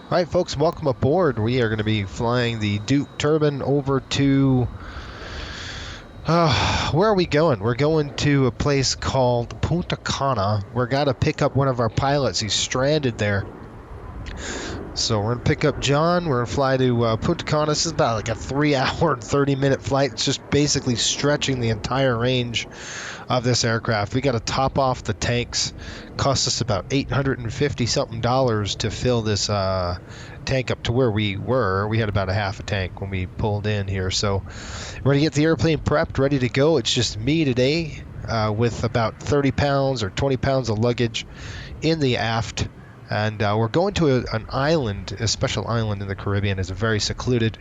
All right, folks, welcome aboard. We are going to be flying the Duke turbine over to... where are we going? We're going to a place called Punta Cana. We're got to pick up one of our pilots. He's stranded there. So we're going to pick up John. We're going to fly to Punta Cana. This is about like a 3-hour and 30-minute flight. It's just basically stretching the entire range of this aircraft. We got to top off the tanks. Cost us about $850 something to fill this tank up to where we were. We had about a half a tank when we pulled in here. So we're going to get the airplane prepped, ready to go. It's just me today with about 30 pounds or 20 pounds of luggage in the aft. And we're going to an island, a special island in the Caribbean. It's very secluded.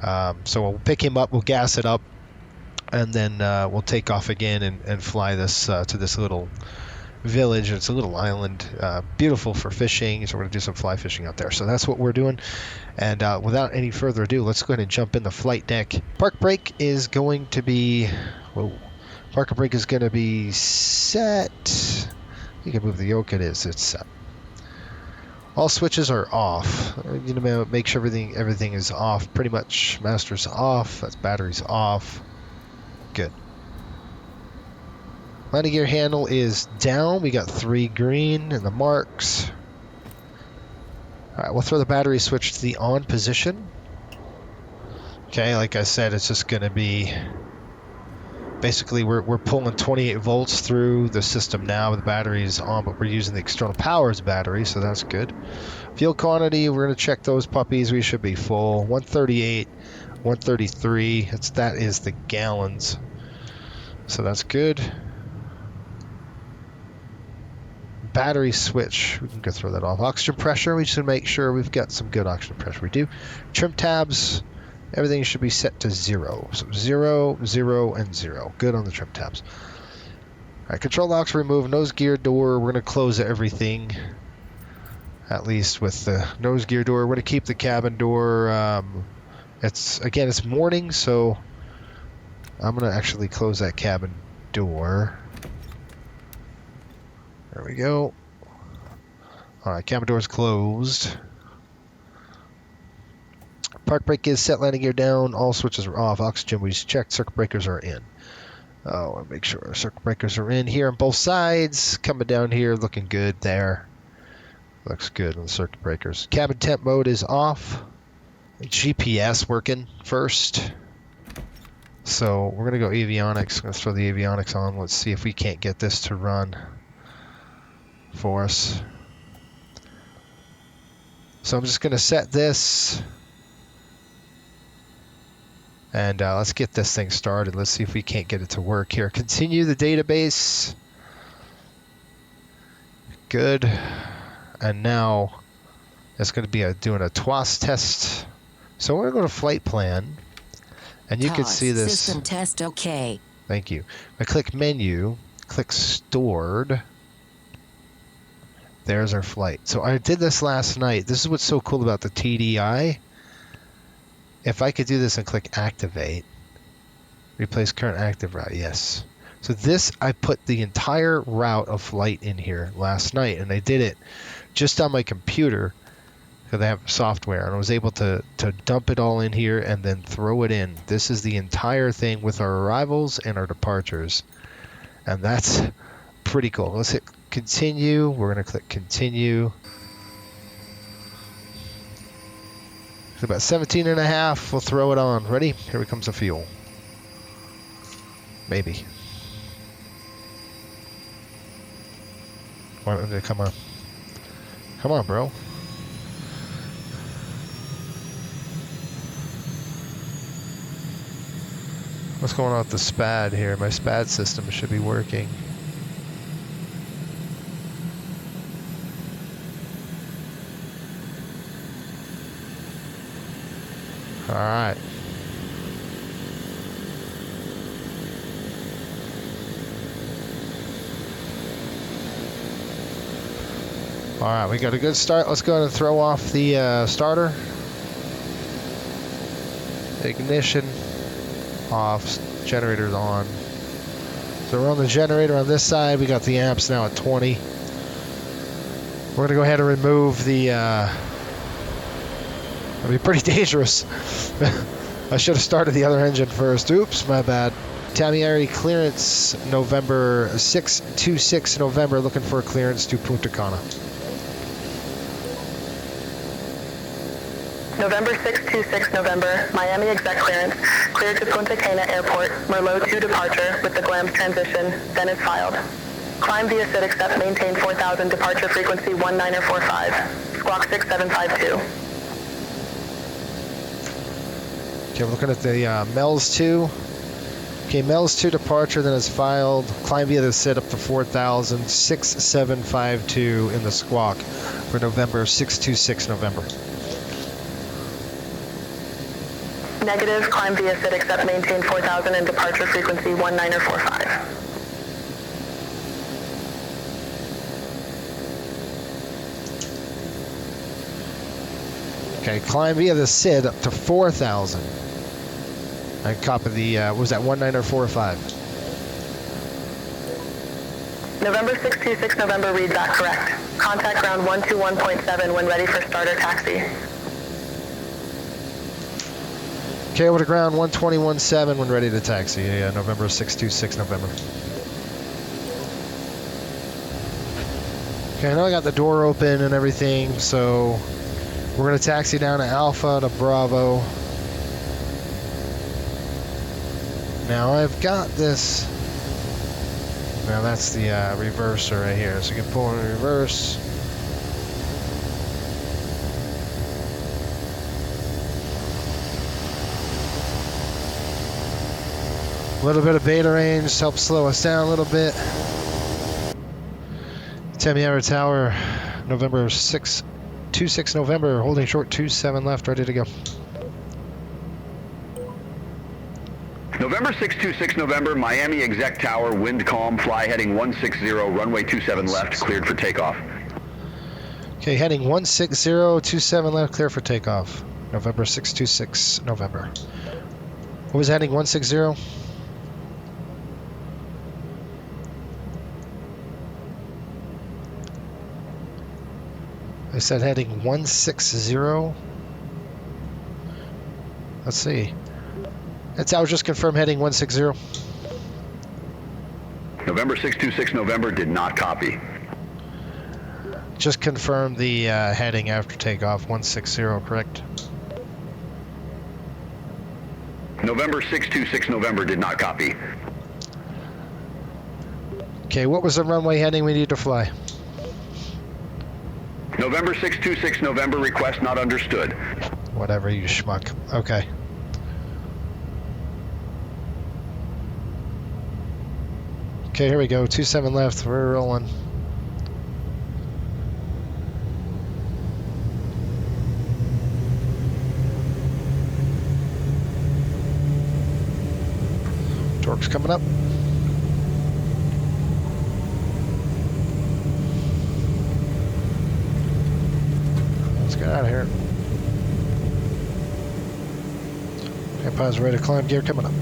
So we'll pick him up, we'll gas it up, and then we'll take off again and fly this to this little village. It's a little island, beautiful for fishing, so we're going to do some fly fishing out there. So that's what we're doing. And without any further ado, let's go ahead and jump in the flight deck. Park brake is going to be... Whoa. Park brake is going to be set. You can move the yoke. It's set. All switches are off. You know, make sure everything is off. Pretty much, master's off. That's batteries off. Good. Landing gear handle is down. We got 3 green in the marks. All right, we'll throw the battery switch to the on position. Okay, like I said, it's just going to be basically we're pulling 28 volts through the system now. The battery is on, but we're using the external power as battery, so that's good. Fuel quantity, we're going to check those puppies. We should be full. 138, 133. That is the gallons, so that's good. Battery switch, we can go throw that off. Oxygen pressure, we should make sure we've got some good oxygen pressure. We do. Trim tabs, everything should be set to 0. So 0, 0, and 0. Good on the trim tabs. All right, control locks remove. Nose gear door, we're going to close everything. At least with the nose gear door. We're going to keep the cabin door. It's morning, so I'm going to actually close that cabin door. There we go. All right, cabin door is closed. Park brake is set, landing gear down, all switches are off. Oxygen we just checked, circuit breakers are in. Oh, I'll make sure our circuit breakers are in here on both sides. Coming down here, looking good there. Looks good on the circuit breakers. Cabin temp mode is off. GPS working first. So we're gonna go avionics. Let's throw the avionics on. Let's see if we can't get this to run for us. So I'm just gonna set this. And let's get this thing started. Let's see if we can't get it to work here. Continue the database. Good. And now it's going to be doing a TWAS test. So we're going to go to flight plan. And you can see this. System test okay. Thank you. I click menu, click stored. There's our flight. So I did this last night. This is what's so cool about the TDI. If I could do this and click activate, replace current active route, yes. So this, I put the entire route of flight in here last night, and I did it just on my computer because I have software, and I was able to dump it all in here and then throw it in. This is the entire thing with our arrivals and our departures, and that's pretty cool. Let's hit continue. We're going to click continue. It's about 17 and a half. We'll throw it on. Ready? Here comes the fuel. Maybe. Why don't they come on? Come on, bro. What's going on with the SPAD here? My SPAD system should be working. All right. All right, we got a good start. Let's go ahead and throw off the starter. Ignition off, generator's on. So we're on the generator on this side. We got the amps now at 20. We're gonna go ahead and remove the That'd be pretty dangerous. I should have started the other engine first. Oops, my bad. Tamiari clearance November 626 November, looking for a clearance to Punta Cana. November 626 November, Miami exec clearance, cleared to Punta Cana Airport, Merlot 2 departure with the GLAMS transition, then is filed. Climb via SID accept, maintain 4000, departure frequency 1945, squawk 6752. Okay, we're looking at the MELS 2. Okay, MELS 2 departure, then is filed. Climb via the SID up to 4000, 6752 in the squawk for November 626 November. Negative, climb via SID accept, maintain 4000 and departure frequency 1945. Okay, climb via the SID up to 4,000. I copy the, what was that, 1945? November 626 November, read that correct. Contact ground 121.7 when ready for starter taxi. Okay, over to ground 121.7 when ready to taxi. Yeah, November 626 November. Okay, I know I got the door open and everything, so we're going to taxi down to Alpha to Bravo. Now I've got this. Now that's the reverser right here. So you can pull in reverse. A little bit of beta range helps slow us down a little bit. Tamiara Tower, November 626 November, holding short 27 left, ready to go. November 626 November, Miami exec tower, wind calm, fly heading 160, runway 27 left, cleared for takeoff. Okay, heading 160, 27 left, clear for takeoff. November 626 November. What was heading 160? I said heading 160. Let's see. That's I was just confirm heading 160. November 626 November did not copy. Just confirm the heading after takeoff 160, correct? November 626 November did not copy. Okay, what was the runway heading we need to fly? November 626 November, request not understood. Whatever, you schmuck. Okay. Okay, here we go. 27 left. We're rolling. Torque's coming up. Let's get out of here. Empire's ready to climb. Gear coming up.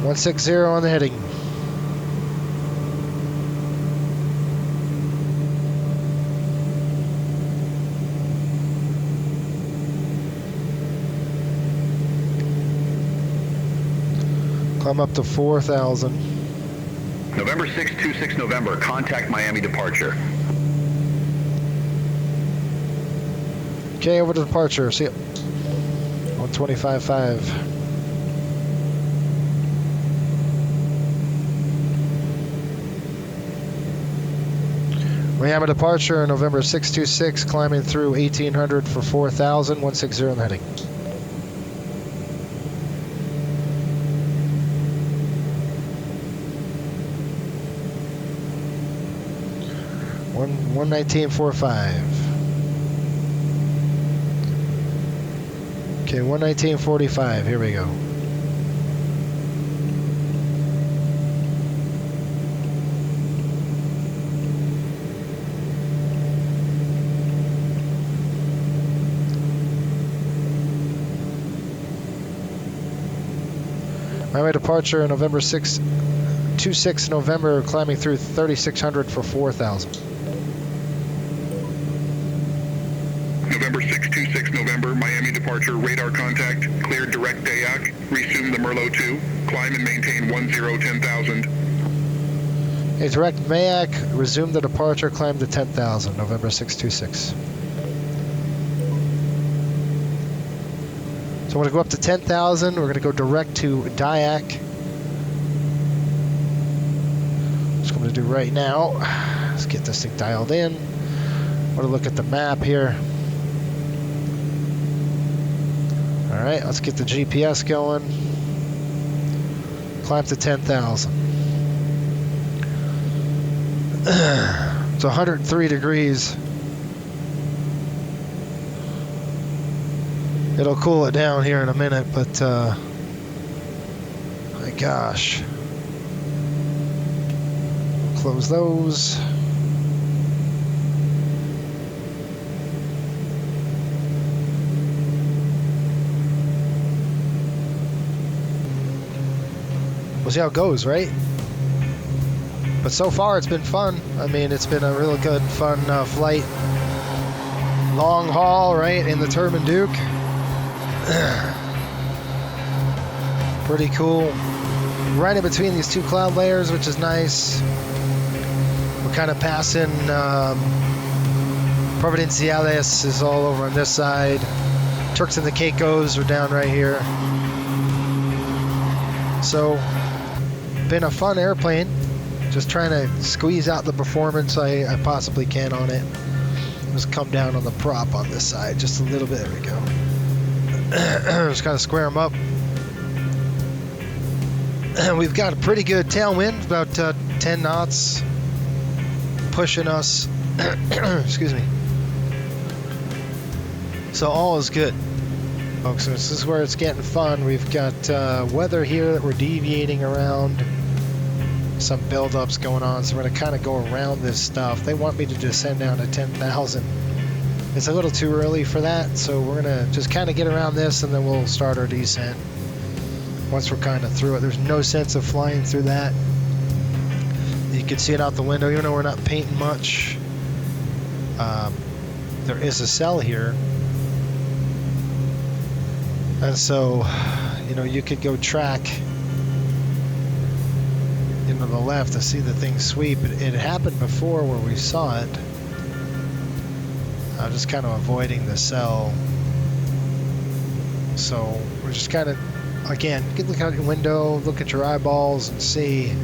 160 on the heading. Climb up to 4,000. November 626 November, contact Miami departure. Okay, over to departure. See ya. 125.5. Miami departure, November 626, climbing through 1800 for 4,000, 160 on the heading. One 119.45. Okay, 119.45, here we go. Miami departure, November 626 November, climbing through 3,600 for 4,000. November 626 November, Miami departure, radar contact, cleared direct Dayak, resume the Merlot 2, climb and maintain 10,000. Okay, direct Mayak, resume the departure, climb to 10,000, November 626. So we're going to go up to 10,000. We're going to go direct to Dayak. That's what I'm going to do right now. Let's get this thing dialed in. I want to look at the map here. All right, let's get the GPS going. Climb to 10,000. It's 103 degrees. It'll cool it down here in a minute, but my gosh. We'll close those. We'll see how it goes, right? But so far it's been fun. I mean, it's been a real good, fun flight. Long haul, right, in the Turbine Duke. Pretty cool. Right in between these two cloud layers, which is nice. We're kind of passing Providenciales is all over on this side. Turks and the Caicos are down right here. So, been a fun airplane. Just trying to squeeze out the performance I possibly can on it. Just come down on the prop on this side just a little bit. There we go. Just kind of square them up. We've got a pretty good tailwind, about 10 knots, pushing us. Excuse me. So all is good, folks. This is where it's getting fun. We've got weather here that we're deviating around. Some buildups going on, so we're going to kind of go around this stuff. They want me to descend down to 10,000. It's a little too early for that, so we're going to just kind of get around this, and then we'll start our descent once we're kind of through it. There's no sense of flying through that. You can see it out the window, even though we're not painting much. There is a cell here, and so, you know, you could go track to the left to see the thing sweep. It happened before where we saw it. I'm just kind of avoiding the cell. So we're just kind of, again, you can look out your window, look at your eyeballs and see. You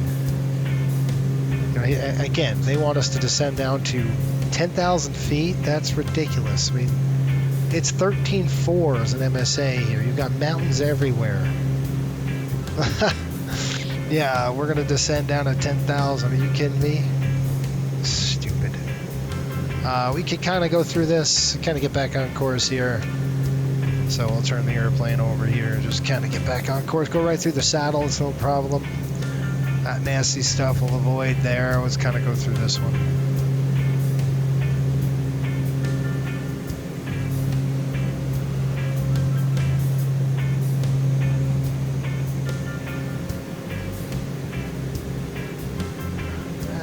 know, again, they want us to descend down to 10,000 feet. That's ridiculous. I mean, it's 13.4 as an MSA here. You've got mountains everywhere. Yeah, we're going to descend down to 10,000. Are you kidding me? Stupid. We could kind of go through this, kind of get back on course here. So we'll turn the airplane over here, just kind of get back on course. Go right through the saddle, it's no problem. That nasty stuff we'll avoid there. Let's kind of go through this one.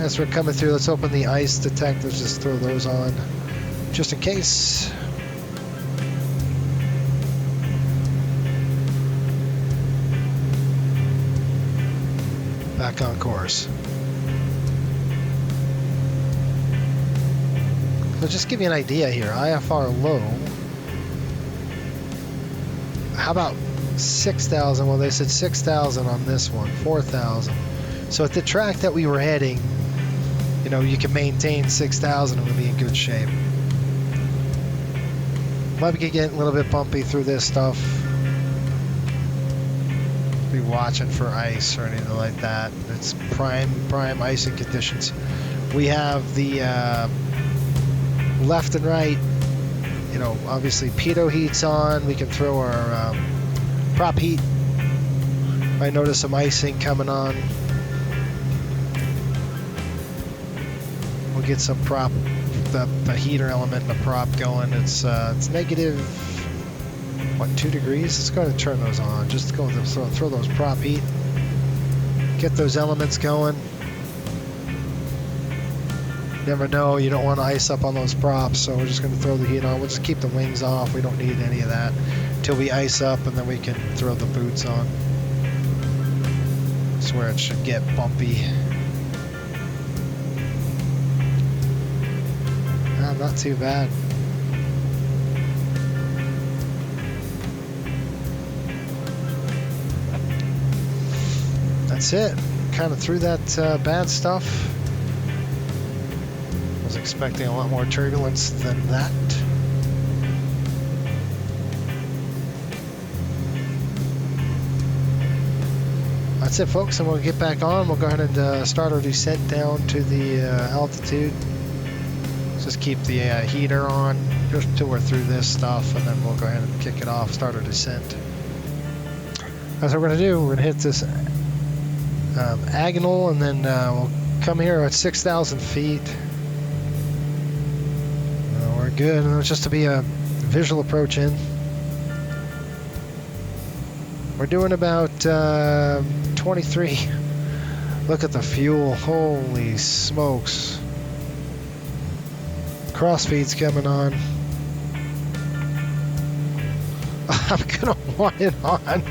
As we're coming through, let's open the ice detectors, just throw those on, just in case. Back on course. So just give you an idea here, IFR low. How about 6,000? Well, they said 6,000 on this one, 4,000. So at the track that we were heading, you know, you can maintain 6,000 and we'll be in good shape. Might be getting a little bit bumpy through this stuff. Be watching for ice or anything like that. It's prime icing conditions. We have the left and right, you know, obviously pitot heat's on. We can throw our prop heat. I notice some icing coming on. We'll get some prop, the heater element in the prop going. It's negative, what, 2 degrees? Let's go ahead and turn those on. Just go throw those prop heat. Get those elements going. never know. You don't want to ice up on those props, so we're just going to throw the heat on. We'll just keep the wings off. We don't need any of that until we ice up, and then we can throw the boots on. That's where it should get bumpy. Not too bad. That's it. Kind of through that bad stuff. Was expecting a lot more turbulence than that. That's it, folks, and we'll get back on. We'll go ahead and start our descent down to the altitude. Just keep the heater on just till we're through this stuff, and then we'll go ahead and kick it off, start our descent. That's what we're going to do. We're going to hit this agonal, and then we'll come here at 6,000 feet. We're good, and it's just to be a visual approach in. We're doing about 23. Look at the fuel. Holy smokes. Crossfeed's coming on. I'm gonna want it on.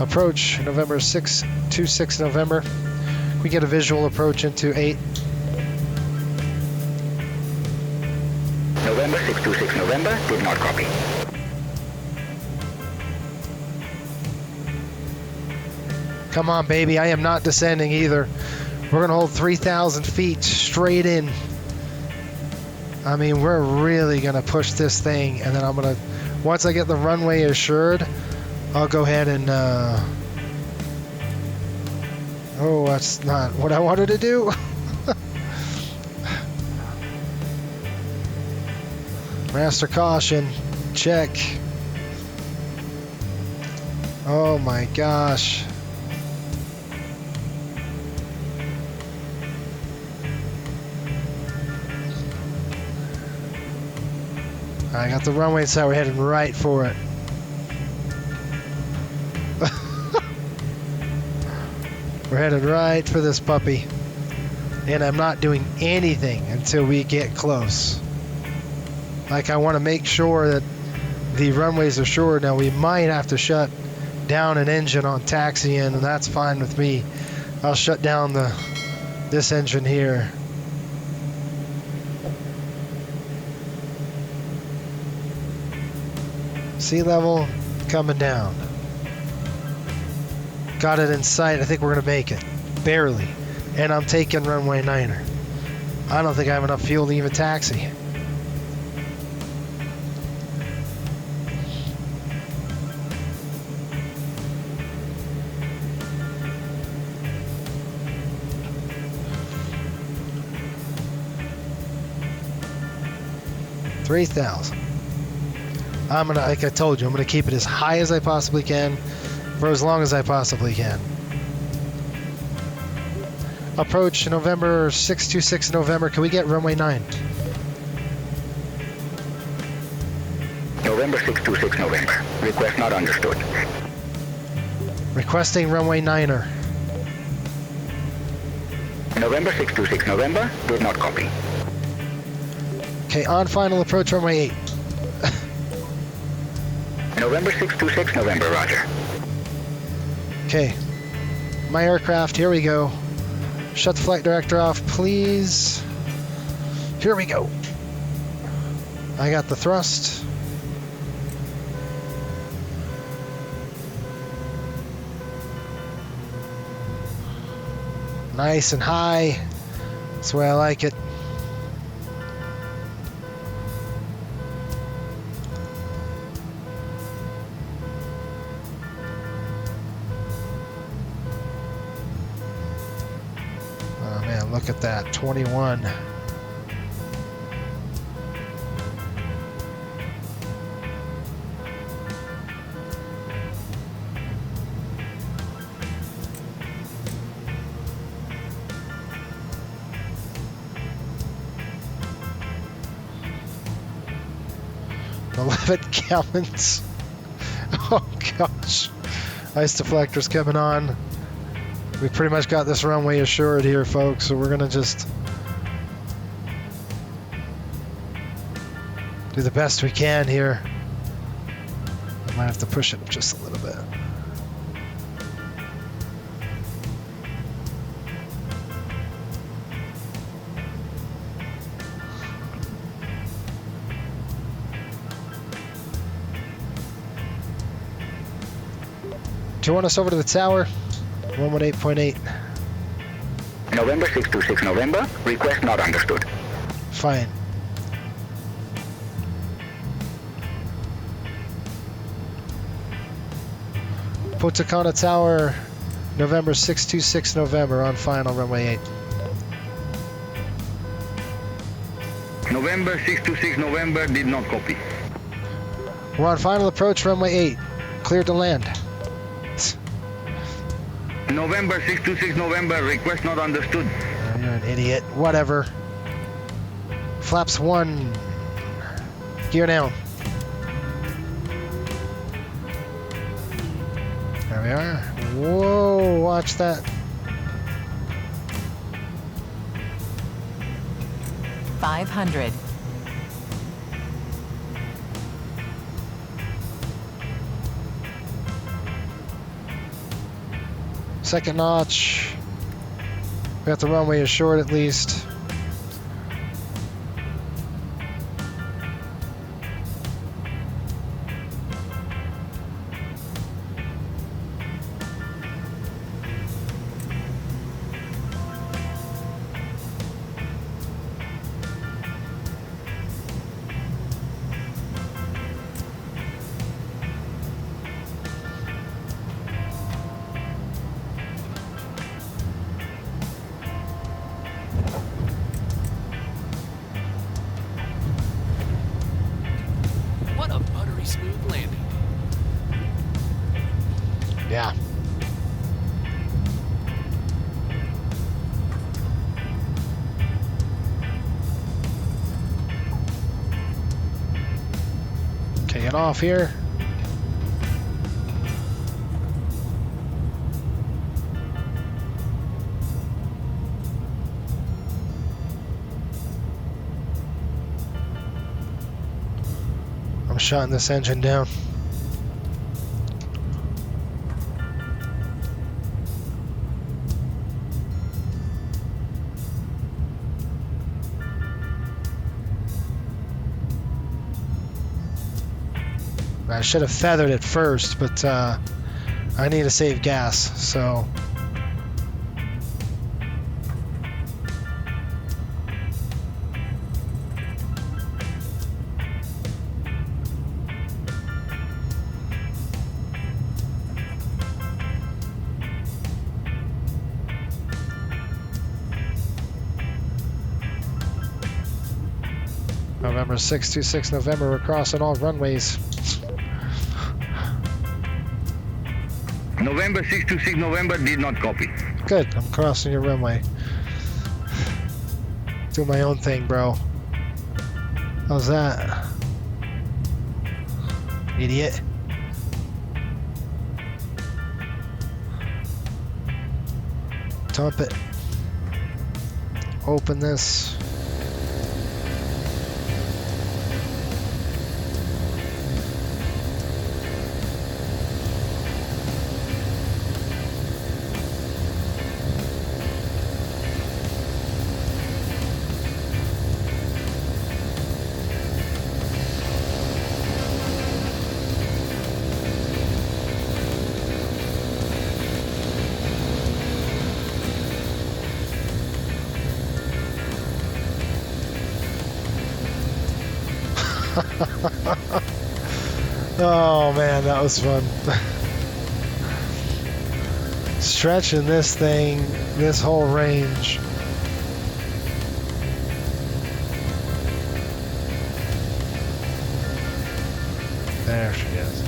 Approach November 6 November. We get a visual approach into 8. November 626 November, did not copy. Come on, baby. I am not descending either. We're going to hold 3,000 feet straight in. I mean, we're really going to push this thing, and then I'm going to, once I get the runway assured, I'll go ahead and, oh, that's not what I wanted to do. Master caution, check. Oh my gosh. I got the runway, so we're heading right for it. We're headed right for this puppy, and I'm not doing anything until we get close. Like, I want to make sure that the runways are sure. Now, we might have to shut down an engine on taxiing, and that's fine with me. I'll shut down this engine here. Sea level coming down. Got it in sight. I think we're going to make it. Barely. And I'm taking runway 9er. I don't think I have enough fuel to even taxi. $3,000. I'm gonna, like I told you, I'm gonna keep it as high as I possibly can for as long as I possibly can. Approach November 626 November. Can we get runway 9? November 626 November. Request not understood. Requesting runway 9er. November 626 November. Did not copy. Okay, on final approach runway 8. November 626 November, roger. Okay, my aircraft, here we go. Shut the flight director off, please. Here we go. I got the thrust. Nice and high. That's the way I like it. Oh man, look at that, 21. 11 gallons. Oh gosh. Ice deflector's coming on. We pretty much got this runway assured here, folks, so we're gonna just do the best we can here. I might have to push it just a little bit. Do you want us over to the tower? 118.8. November 626 November, request not understood. Fine. Punta Cana Tower, November 626 November on final runway 8. November 626 November, did not copy. We're on final approach runway 8. Cleared to land. November 626 November, request not understood. Oh, you're an idiot. Whatever. Flaps 1. Gear down. There we are. Whoa, watch that. $500. Second notch. We got the runway assured at least. What a buttery smooth landing. Yeah. Okay, get off here. I'm shutting this engine down. I should have feathered it first, but I need to save gas, so. November 626 November, we're crossing all runways. November 626 November, did not copy. Good, I'm crossing your runway. Do my own thing, bro. How's that? Idiot. Dump it. Open this. Oh man, that was fun. Stretching this thing, this whole range. There she is.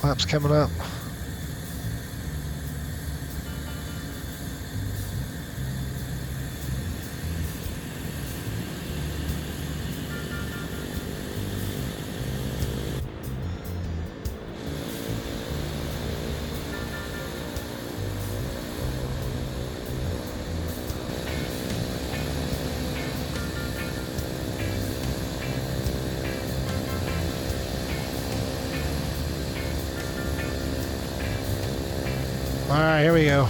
Flaps coming up. All right, here we go.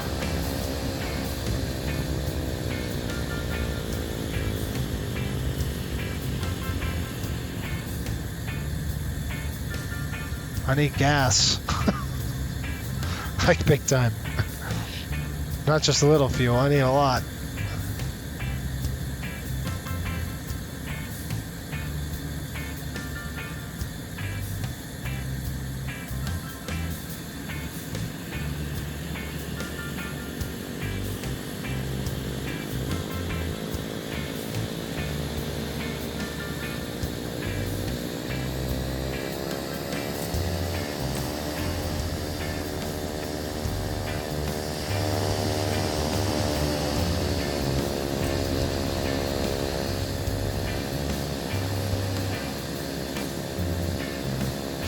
I need gas. Like big time. Not just a little fuel, I need a lot.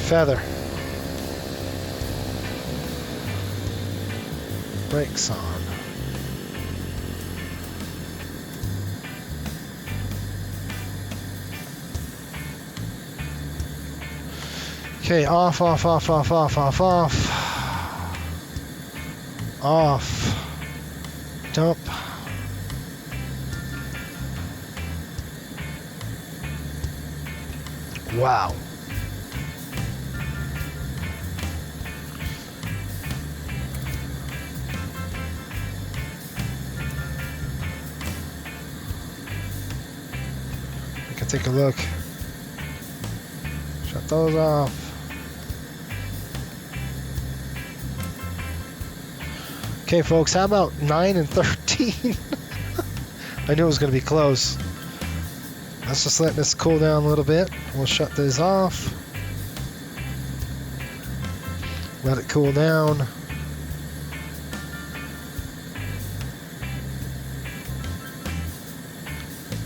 Feather. Brakes on. Okay, off, off, off, off, off, off, off. Off. Dump. Wow. Take a look. Shut those off. Okay, folks, how about 9 and 13? I knew it was going to be close. Let's just let this cool down a little bit. We'll shut this off. Let it cool down.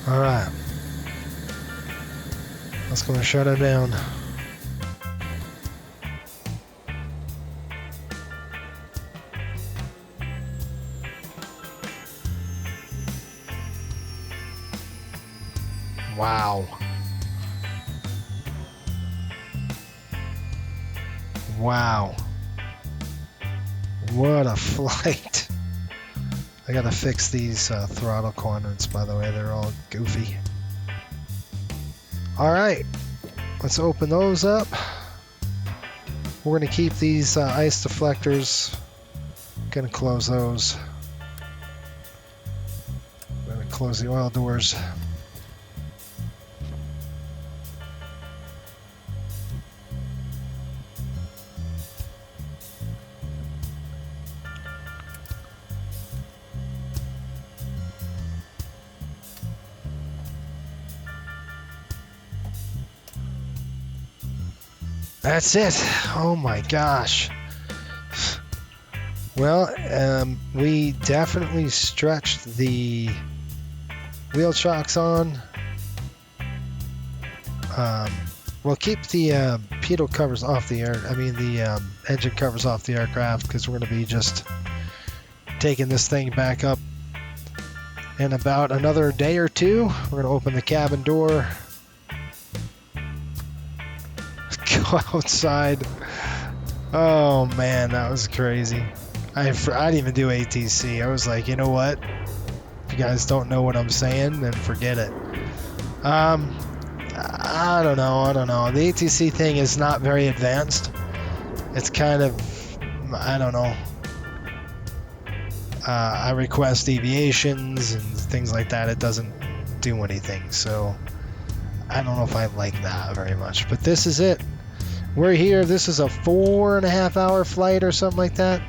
All right. Let's go and shut it down. Wow. Wow. What a flight. I gotta fix these throttle quadrants, by the way. They're all goofy. All right, let's open those up. We're going to keep these ice deflectors. Going to close those. Going to close the oil doors. That's it. Oh my gosh. Well, we definitely stretched the wheel chocks on. We'll keep the pitot covers off the engine covers off the aircraft, because we're going to be just taking this thing back up in about another day or two. We're going to open the cabin door. Go outside. Oh man, that was crazy. I didn't even do ATC. I was like, you know what? If you guys don't know what I'm saying, then forget it. I don't know. The ATC thing is not very advanced. It's kind of, I don't know. I request deviations and things like that. It doesn't do anything. So I don't know if I like that very much. But this is it. We're here. This is a 4.5 hour flight or something like that.